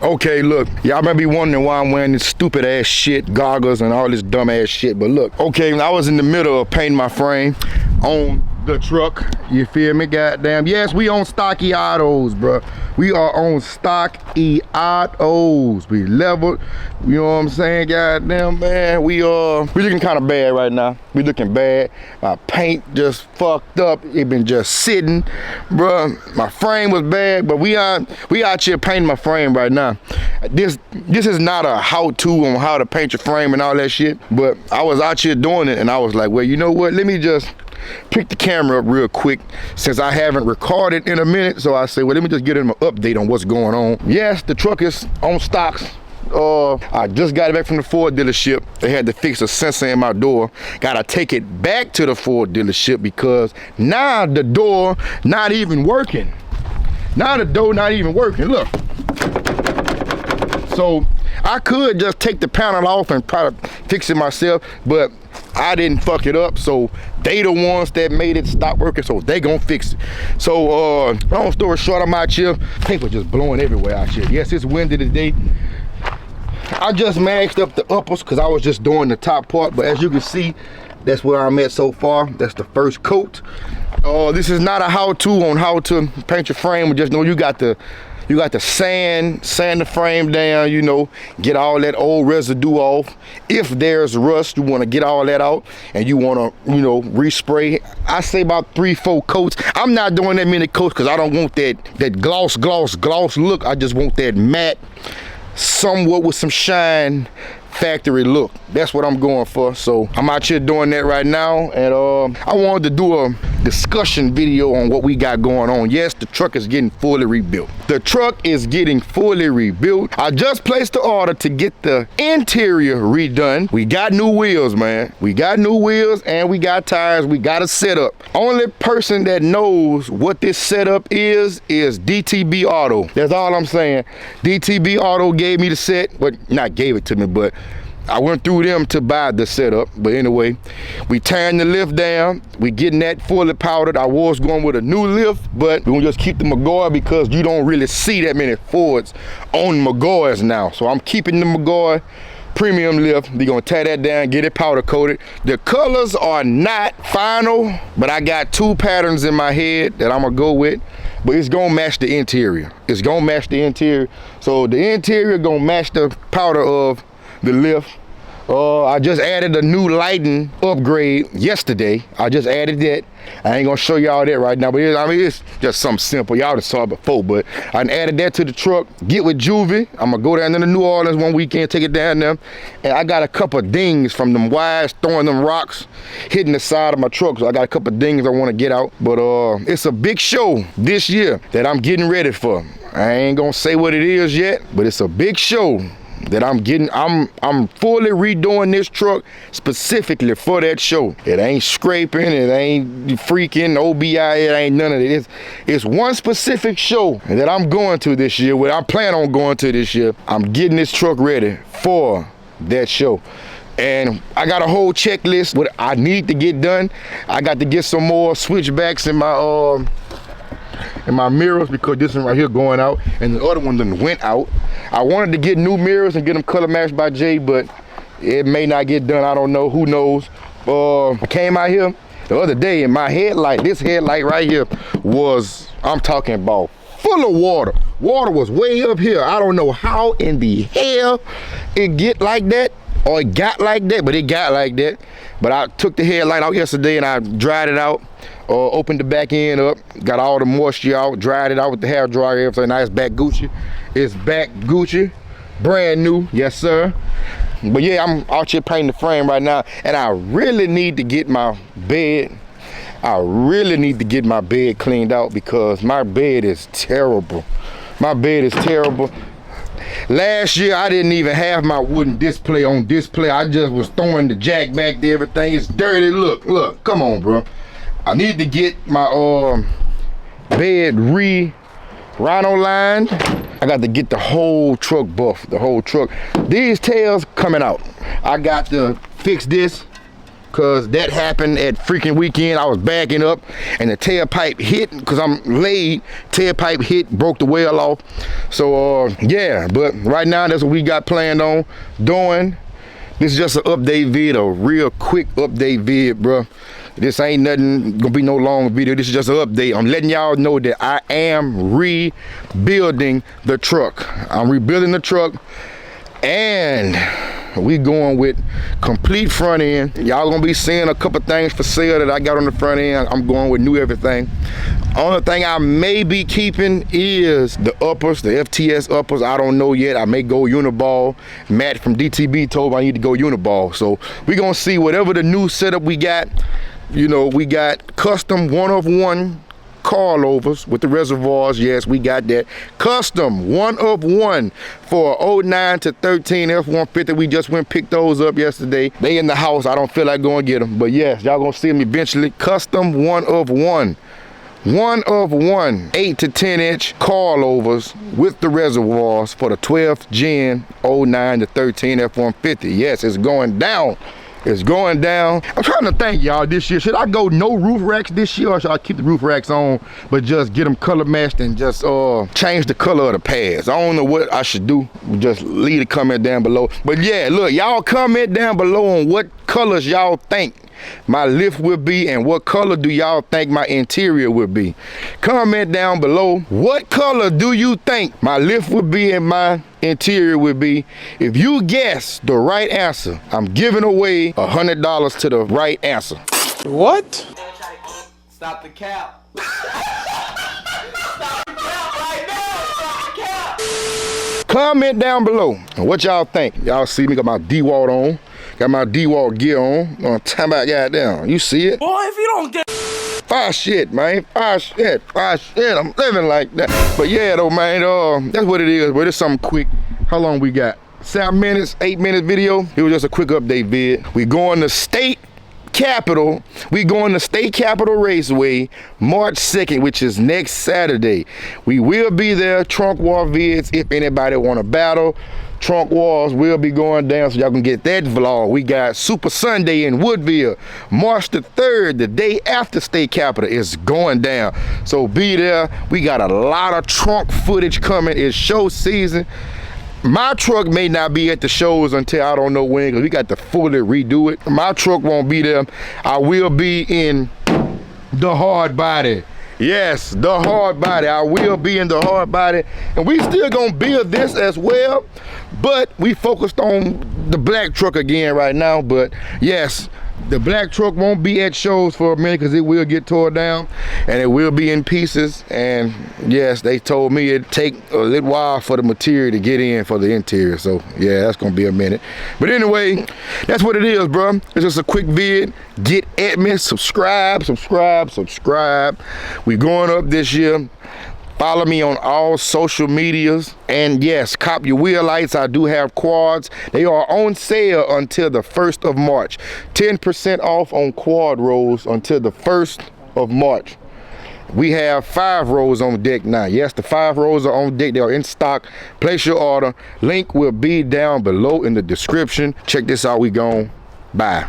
Okay, look, y'all might be wondering why I'm wearing this stupid ass shit, goggles and all this dumb ass shit, but look, okay, I was in the middle of painting my frame on the truck, you feel me, goddamn. Yes, we on stocky autos, bro. We are on stocky autos. We leveled, you know what I'm saying, goddamn, man. We looking kind of bad right now. We looking bad. My paint just fucked up. It been just sitting, bro. My frame was bad, but we out here painting my frame right now. This is not a how-to on how to paint your frame and all that shit, but I was out here doing it, and I was like, well, you know what? Let me just pick the camera up real quick since I haven't recorded in a minute. So I say, well, let me just get him an update on what's going on. Yes, the truck is on stocks. I just got it back from the Ford dealership. They had to fix a sensor in my door. Gotta take it back to the Ford dealership because now the door not even working. Now the door not even working, look. So I could just take the panel off and try to fix it myself, but I didn't fuck it up, so they the ones that made it stop working, so they gonna fix it. So long story short, I'm out here, paper just blowing everywhere out here. Yes, it's windy today. I just maxed up the uppers because I was just doing the top part, but as you can see, that's where I'm at so far. That's the first coat. This is not a how-to on how to paint your frame, just know you got to sand the frame down, you know, get all that old residue off. If there's rust, you want to get all that out, and you want to, you know, respray. I say about 3-4 coats. I'm not doing that many coats because I don't want that gloss look. I just want that matte, somewhat with some shine factory look. That's what I'm going for. So I'm out here doing that right now, and I wanted to do a discussion video on what we got going on. Yes, the truck is getting fully rebuilt. The truck is getting fully rebuilt. I just placed the order to get the interior redone. We got new wheels, man. We got new wheels and we got tires. We got a setup. Only person that knows what this setup is DTB Auto. That's all I'm saying. DTB Auto gave me the set, but not gave it to me, but I went through them to buy the setup. But anyway, we tearing the lift down. We getting that fully powdered. I was going with a new lift, but we're gonna just keep the McGoy because you don't really see that many Fords on McGoys now. So I'm keeping the McGoy premium lift. We're gonna tear that down, get it powder coated. The colors are not final, but I got 2 patterns in my head that I'm gonna go with, but it's gonna match the interior. It's gonna match the interior. So the interior gonna match the powder of the lift. I just added a new lighting upgrade yesterday. I just added that. I ain't gonna show y'all that right now, but it's just something simple. Y'all done saw it before, but I added that to the truck. Get with Juvie. I'm gonna go down to the New Orleans one weekend, take it down there. And I got a couple of dings from them wires, throwing them rocks, hitting the side of my truck. So I got a couple of dings I wanna get out. But it's a big show this year that I'm getting ready for. I ain't gonna say what it is yet, but it's a big show that I'm fully redoing this truck specifically for that show. It ain't scraping, it ain't freaking OBI, it ain't none of it. It's one specific show that I'm going to this year, what I plan on going to this year. I'm getting this truck ready for that show. And I got a whole checklist what I need to get done. I got to get some more switchbacks in my mirrors because this one right here going out and the other one done went out. I wanted to get new mirrors and get them color matched by Jay, but it may not get done. I don't know, who knows. I came out here the other day and my headlight, this headlight right here was, I'm talking about full of water. Water was way up here. I don't know how in the hell it get like that, or it got like that, but it got like that. But I took the headlight out yesterday and I dried it out. Opened the back end up, got all the moisture out, dried it out with the hair dryer, everything. Now it's back Gucci. It's back Gucci, brand new, yes sir. But yeah, I'm out here painting the frame right now, and I really need to get my bed. I really need to get my bed cleaned out because my bed is terrible. My bed is terrible. Last year, I didn't even have my wooden display on display. I just was throwing the jack back there, everything. It's dirty. Look, come on, bro. I need to get my bed rhino lined. I got to get the whole truck buff, the whole truck. These tails coming out. I got to fix this. because that happened at freaking weekend. I was backing up and the tailpipe hit, because I'm laid, tailpipe hit, broke the well off. So yeah, but right now that's what we got planned on doing. This is just an update video, a real quick update vid, bro. This ain't nothing gonna be no long video. This is just an update. I'm letting y'all know that I am rebuilding the truck. I'm rebuilding the truck, and we going with complete front end. Y'all gonna be seeing a couple things for sale that I got on the front end. I'm going with new everything. Only thing I may be keeping is the uppers, the FTS uppers. I don't know yet. I may go uniball. Matt from DTB told me I need to go uniball. So we gonna see whatever the new setup we got. You know, we got custom 1-of-1 coilovers with the reservoirs. Yes, we got that. Custom 1-of-1 for 09 to 13 F-150. We just went and picked those up yesterday. They in the house. I don't feel like going to get them. But yes, y'all gonna see them eventually. Custom 1-of-1. 1-of-1 8 to 10 inch coilovers with the reservoirs for the 12th gen 09 to 13 F-150. Yes, it's going down. It's going down. I'm trying to think, y'all, this year. Should I go no roof racks this year, or should I keep the roof racks on, but just get them color matched and just change the color of the pads? I don't know what I should do. Just leave a comment down below. But yeah, look, y'all comment down below on what colors y'all think my lift will be, and what color do y'all think my interior will be. Comment down below, what color do you think my lift will be and my interior will be? If you guess the right answer, I'm giving away $100 to the right answer. What? Stop the cap. Stop the cap right now. Stop the cap. Comment down below what y'all think. Y'all see me got my D-Wall on. Got my D-Wall gear on. Time about goddamn. You see it? Boy, if you don't get fire shit, man. Fire shit. I'm living like that. But yeah, though, man. That's what it is. But it's something quick. How long we got? 7 minutes, 8-minute video. It was just a quick update vid. We going to State Capitol. We going to State Capitol Raceway March 2nd, which is next Saturday. We will be there. Trunk war vids if anybody want to battle. Trunk wars will be going down, so y'all can get that vlog. We got Super Sunday in Woodville, March the 3rd, the day after State Capitol is going down. So be there. We got a lot of trunk footage coming. It's show season. My truck may not be at the shows until I don't know when, because we got to fully redo it. My truck won't be there. I will be in the hard body. Yes, the hard body. I will be in the hard body. And we still gonna build this as well, but we focused on the black truck again right now. But yes, the black truck won't be at shows for a minute because it will get tore down and it will be in pieces. And yes, they told me it'd take a little while for the material to get in for the interior. So yeah, that's gonna be a minute. But anyway, that's what it is, bro. It's just a quick vid. Get at me, subscribe. We going up this year. Follow me on all social medias. And yes, cop your wheel lights. I do have quads. They are on sale until the 1st of March. 10% off on quad rolls until the 1st of March. We have 5 rolls on deck now. Yes, the 5 rolls are on deck. They are in stock. Place your order. Link will be down below in the description. Check this out. We gone. Bye.